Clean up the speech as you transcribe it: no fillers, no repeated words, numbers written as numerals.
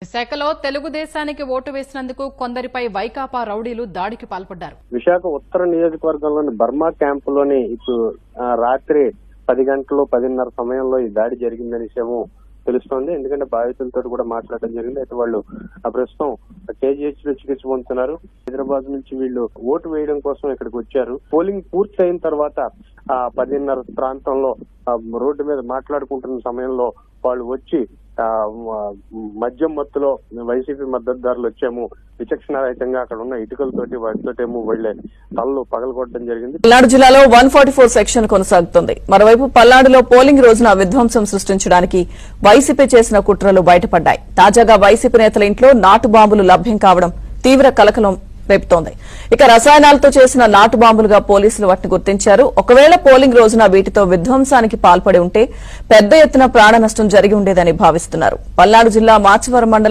విశాఖలో తెలుగుదేశానికి ఓటు వేసినందుకు కొందరిపై వైకాపా రౌడీలు దాడికి పాల్పడ్డారు. విశాఖ ఉత్తర నియోజకవర్గంలోని బర్మా క్యాంపులోని ఇప్పుడు రాత్రి 10 గంటలు 10:30 సమయంలో ఈ దాడి జరిగిందనే విషయము తెలుస్తోంది. ఎందుకంటే బాధితులతో కూడా మాట్లాడడం జరిగింది. అయితే వాళ్ళు ప్రస్తుతం కేజీహెచ్ లో చికిత్స పొందుతున్నారు. హైదరాబాద్ నుంచి వీళ్ళు ఓటు వేయడం కోసం ఇక్కడికి వచ్చారు. పోలింగ్ పూర్తి అయిన తర్వాత 10:30 ప్రాంతంలో రోడ్డు మీద మాట్లాడుకుంటున్న సమయంలో వాళ్ళు వచ్చి మద్యం మత్తులో వైసీపీ మద్దతుదారులు వచ్చాము, విచక్షణారహితంగా అక్కడ ఉన్న ఇటుకలతోటి వాటితోటేమో వెళ్లే తలలు పగలగొట్టడం జరిగింది. పల్నాడు జిల్లాలో 144 సెక్షన్ కొనసాగుతోంది. మరోవైపు పల్నాడులో పోలింగ్ రోజున విధ్వంసం సృష్టించడానికి వైసీపీ చేసిన కుట్రలు బయటపడ్డాయి. తాజాగా వైసీపీ నేతల ఇంట్లో నాటు బాంబులు లభ్యం కావడం తీవ్ర కలకలం రేపుతోంది. ఇక రసాయనాలతో చేసిన నాటు బాంబులుగా పోలీసులు వాటిని గుర్తించారు. ఒకవేళ పోలింగ్ రోజున వీటితో విధ్వంసానికి పాల్పడి ఉంటే పెద్ద ఎత్తున ప్రాణ నష్టం జరిగి ఉండేదని భావిస్తున్నారు. పల్నాడు జిల్లా మాచవరం మండలం